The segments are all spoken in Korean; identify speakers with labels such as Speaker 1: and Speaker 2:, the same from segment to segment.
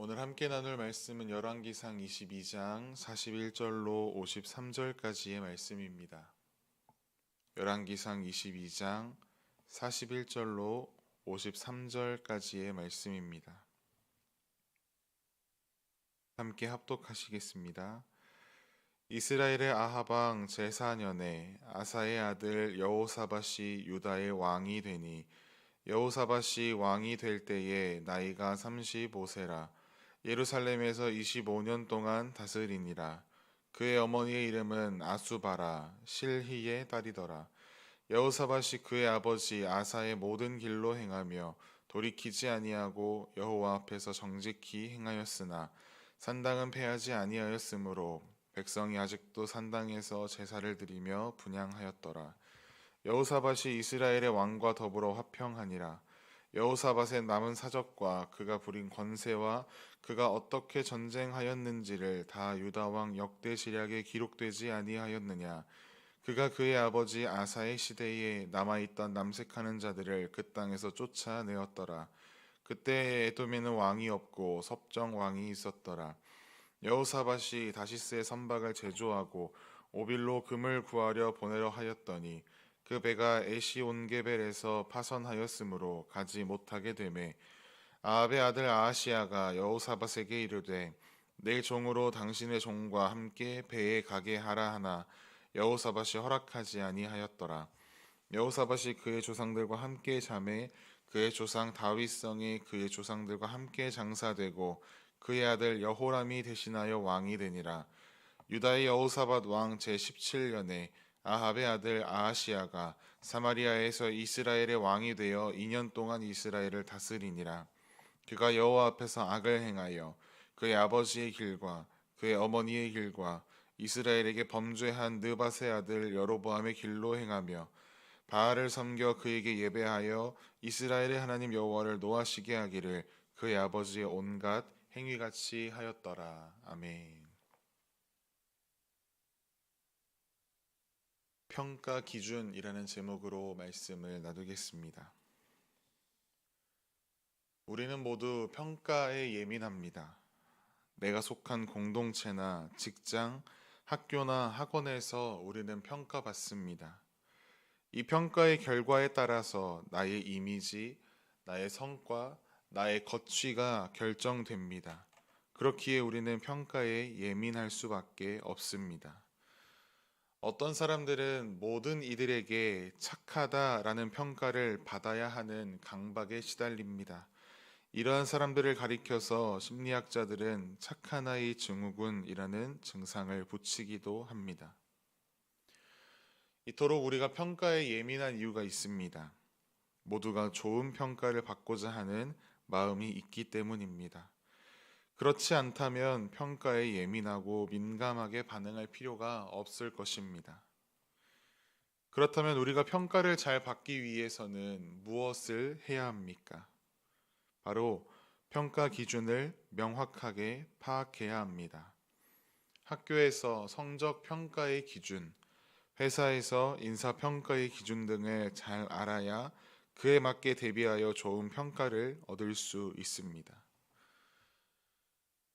Speaker 1: 오늘 함께 나눌 말씀은 열왕기상 22장 41절로 53절까지의 말씀입니다. 열왕기상 22장 41절로 53절까지의 말씀입니다. 함께 합독하시겠습니다. 이스라엘의 아합 왕 제4년에 아사의 아들 여호사밧이 유다의 왕이 되니 여호사밧이 왕이 될 때에 나이가 35세라. 예루살렘에서 25년 동안 다스리니라. 그의 어머니의 이름은 아수바라 실히의 딸이더라. 여호사밧이 그의 아버지 아사의 모든 길로 행하며 돌이키지 아니하고 여호와 앞에서 정직히 행하였으나 산당은 패하지 아니하였으므로 백성이 아직도 산당에서 제사를 드리며 분향하였더라. 여호사밧이 이스라엘의 왕과 더불어 화평하니라. 여호사밧의 남은 사적과 그가 부린 권세와 그가 어떻게 전쟁하였는지를 다 유다 왕 역대시략에 기록되지 아니하였느냐. 그가 그의 아버지 아사의 시대에 남아있던 남색하는 자들을 그 땅에서 쫓아내었더라. 그때 에돔에는 왕이 없고 섭정 왕이 있었더라. 여호사밧이 다시스의 선박을 제조하고 오빌로 금을 구하려 보내려 하였더니 그 배가 에시온게벨에서 파선하였으므로 가지 못하게 되매 아합의 아들 아하시야가 여호사밧에게 이르되 내 종으로 당신의 종과 함께 배에 가게 하라 하나 여호사밧이 허락하지 아니하였더라. 여호사밧이 그의 조상들과 함께 잠에 그의 조상 다윗성에 그의 조상들과 함께 장사되고 그의 아들 여호람이 대신하여 왕이 되니라. 유다의 여호사밧 왕 제17년에 아합의 아들 아하시야가 사마리아에서 이스라엘의 왕이 되어 2년 동안 이스라엘을 다스리니라. 그가 여호와 앞에서 악을 행하여 그의 아버지의 길과 그의 어머니의 길과 이스라엘에게 범죄한 느밧의 아들 여로보암의 길로 행하며 바알을 섬겨 그에게 예배하여 이스라엘의 하나님 여호와를 노하시게 하기를 그의 아버지의 온갖 행위같이 하였더라. 아멘. 평가 기준이라는 제목으로 말씀을 나누겠습니다. 우리는 모두 평가에 예민합니다. 내가 속한 공동체나 직장, 학교나 학원에서 우리는 평가받습니다. 이 평가의 결과에 따라서 나의 이미지, 나의 성과, 나의 거취가 결정됩니다. 그렇기에 우리는 평가에 예민할 수밖에 없습니다. 어떤 사람들은 모든 이들에게 착하다라는 평가를 받아야 하는 강박에 시달립니다. 이러한 사람들을 가리켜서 심리학자들은 착한 아이 증후군이라는 증상을 붙이기도 합니다. 이토록 우리가 평가에 예민한 이유가 있습니다. 모두가 좋은 평가를 받고자 하는 마음이 있기 때문입니다. 그렇지 않다면 평가에 예민하고 민감하게 반응할 필요가 없을 것입니다. 그렇다면 우리가 평가를 잘 받기 위해서는 무엇을 해야 합니까? 바로 평가 기준을 명확하게 파악해야 합니다. 학교에서 성적 평가의 기준, 회사에서 인사평가의 기준 등을 잘 알아야 그에 맞게 대비하여 좋은 평가를 얻을 수 있습니다.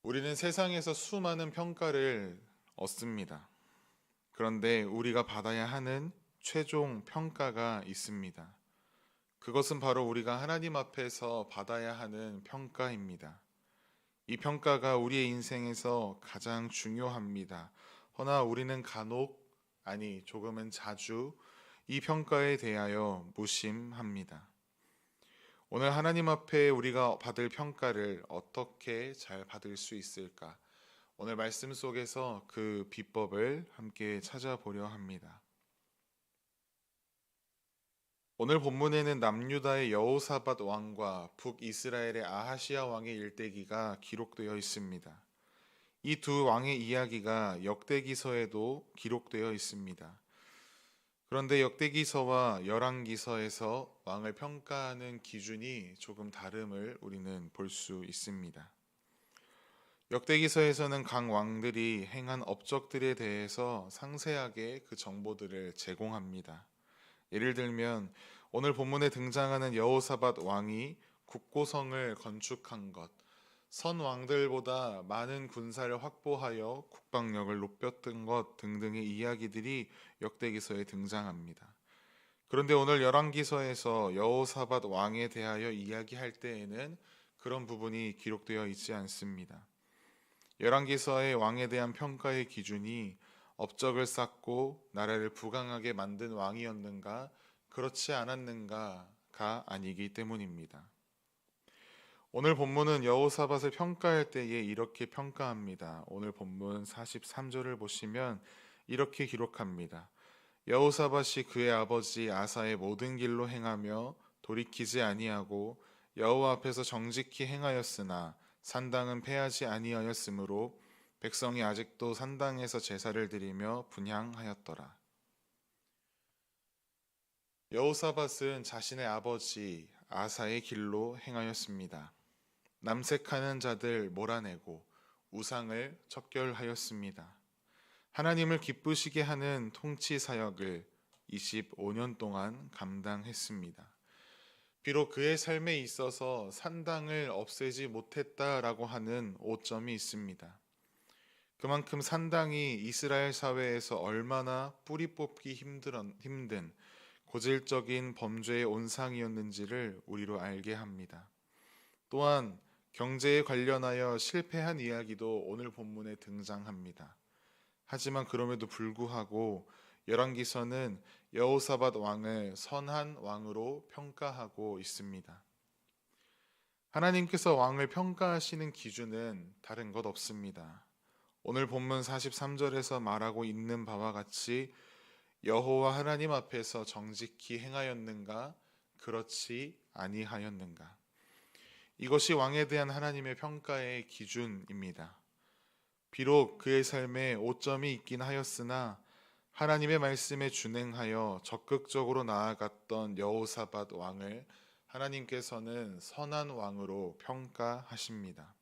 Speaker 1: 우리는 세상에서 수많은 평가를 얻습니다. 그런데 우리가 받아야 하는 최종 평가가 있습니다. 그것은 바로 우리가 하나님 앞에서 받아야 하는 평가입니다. 이 평가가 우리의 인생에서 가장 중요합니다. 허나 우리는 간혹, 아니 조금은 자주 이 평가에 대하여 무심합니다. 오늘 하나님 앞에 우리가 받을 평가를 어떻게 잘 받을 수 있을까? 오늘 말씀 속에서 그 비법을 함께 찾아보려 합니다. 오늘 본문에는 남유다의 여호사밧 왕과 북이스라엘의 아하시야 왕의 일대기가 기록되어 있습니다. 이 두 왕의 이야기가 역대기서에도 기록되어 있습니다. 그런데 역대기서와 열왕기서에서 왕을 평가하는 기준이 조금 다름을 우리는 볼 수 있습니다. 역대기서에서는 각 왕들이 행한 업적들에 대해서 상세하게 그 정보들을 제공합니다. 예를 들면 오늘 본문에 등장하는 여호사밧 왕이 국고성을 건축한 것, 선 왕들보다 많은 군사를 확보하여 국방력을 높였던 것 등등의 이야기들이 역대기서에 등장합니다. 그런데 오늘 열왕기서에서 여호사밧 왕에 대하여 이야기할 때에는 그런 부분이 기록되어 있지 않습니다. 열왕기서의 왕에 대한 평가의 기준이 업적을 쌓고 나라를 부강하게 만든 왕이었는가, 그렇지 않았는가가 아니기 때문입니다. 오늘 본문은 여호사밧을 평가할 때에 이렇게 평가합니다. 오늘 본문 43절을 보시면 이렇게 기록합니다. 여호사밧이 그의 아버지 아사의 모든 길로 행하며 돌이키지 아니하고 여호와 앞에서 정직히 행하였으나 산당은 패하지 아니하였으므로 백성이 아직도 산당에서 제사를 드리며 분향하였더라. 여호사밧은 자신의 아버지 아사의 길로 행하였습니다. 남색하는 자들 몰아내고 우상을 척결하였습니다. 하나님을 기쁘시게 하는 통치 사역을 25년 동안 감당했습니다. 비록 그의 삶에 있어서 산당을 없애지 못했다라고 하는 오점이 있습니다. 그만큼 산당이 이스라엘 사회에서 얼마나 뿌리 뽑기 힘든 고질적인 범죄의 온상이었는지를 우리로 알게 합니다. 또한 경제에 관련하여 실패한 이야기도 오늘 본문에 등장합니다. 하지만 그럼에도 불구하고 열왕기서는 여호사밧 왕을 선한 왕으로 평가하고 있습니다. 하나님께서 왕을 평가하시는 기준은 다른 것 없습니다. 오늘 본문 43절에서 말하고 있는 바와 같이 여호와 하나님 앞에서 정직히 행하였는가, 그렇지 아니하였는가. 이것이 왕에 대한 하나님의 평가의 기준입니다. 비록 그의 삶에 오점이 있긴 하였으나 하나님의 말씀에 준행하여 적극적으로 나아갔던 여호사밧 왕을 하나님께서는 선한 왕으로 평가하십니다.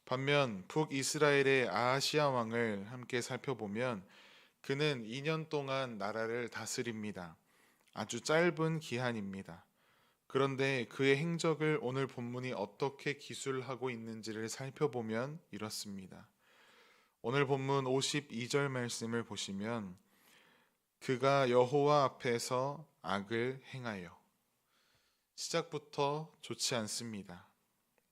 Speaker 1: 반면 북이스라엘의 아하시야 왕을 함께 살펴보면 그는 2년 동안 나라를 다스립니다. 아주 짧은 기한입니다. 그런데 그의 행적을 오늘 본문이 어떻게 기술하고 있는지를 살펴보면 이렇습니다. 오늘 본문 52절 말씀을 보시면 그가 여호와 앞에서 악을 행하여, 시작부터 좋지 않습니다.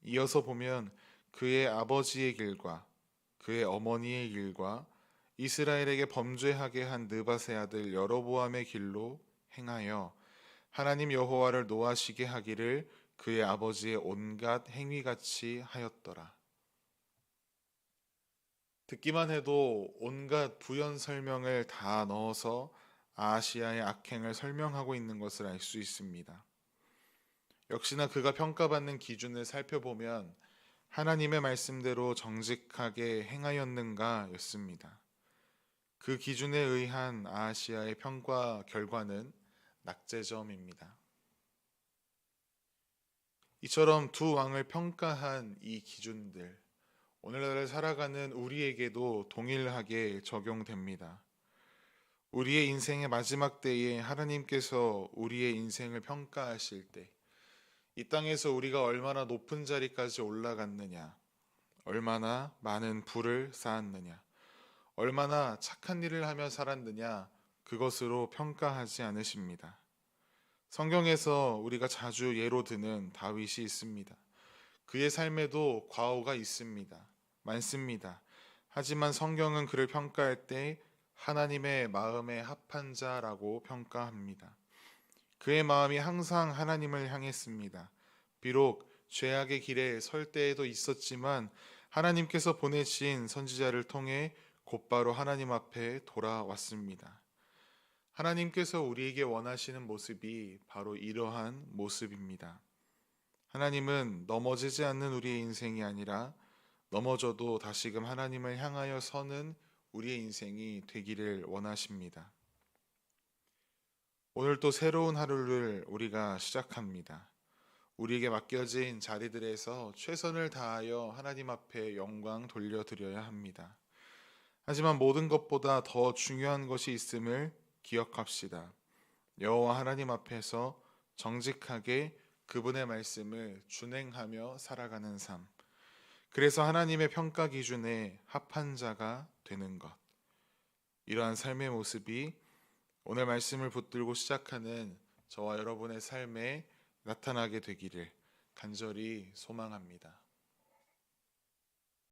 Speaker 1: 이어서 보면 그의 아버지의 길과 그의 어머니의 길과 이스라엘에게 범죄하게 한 느밧의 아들 여로보암의 길로 행하여 하나님 여호와를 노하시게 하기를 그의 아버지의 온갖 행위같이 하였더라. 듣기만 해도 온갖 부연 설명을 다 넣어서 아하시야의 악행을 설명하고 있는 것을 알 수 있습니다. 역시나 그가 평가받는 기준을 살펴보면 하나님의 말씀대로 정직하게 행하였는가 였습니다. 그 기준에 의한 아하시야의 평가 결과는 낙제점입니다. 이처럼 두 왕을 평가한 이 기준들, 오늘날을 살아가는 우리에게도 동일하게 적용됩니다. 우리의 인생의 마지막 때에 하나님께서 우리의 인생을 평가하실 때, 이 땅에서 우리가 얼마나 높은 자리까지 올라갔느냐, 얼마나 많은 부를 쌓았느냐, 얼마나 착한 일을 하며 살았느냐, 그것으로 평가하지 않으십니다. 성경에서 우리가 자주 예로 드는 다윗이 있습니다. 그의 삶에도 과오가 있습니다. 많습니다. 하지만 성경은 그를 평가할 때 하나님의 마음에 합한 자라고 평가합니다. 그의 마음이 항상 하나님을 향했습니다. 비록 죄악의 길에 설 때에도 있었지만 하나님께서 보내신 선지자를 통해 곧바로 하나님 앞에 돌아왔습니다. 하나님께서 우리에게 원하시는 모습이 바로 이러한 모습입니다. 하나님은 넘어지지 않는 우리의 인생이 아니라 넘어져도 다시금 하나님을 향하여 서는 우리의 인생이 되기를 원하십니다. 오늘 또 새로운 하루를 우리가 시작합니다. 우리에게 맡겨진 자리들에서 최선을 다하여 하나님 앞에 영광 돌려드려야 합니다. 하지만 모든 것보다 더 중요한 것이 있음을 기억합시다. 여호와 하나님 앞에서 정직하게 그분의 말씀을 준행하며 살아가는 삶, 그래서 하나님의 평가 기준에 합한 자가 되는 것. 이러한 삶의 모습이 오늘 말씀을 붙들고 시작하는 저와 여러분의 삶에 나타나게 되기를 간절히 소망합니다.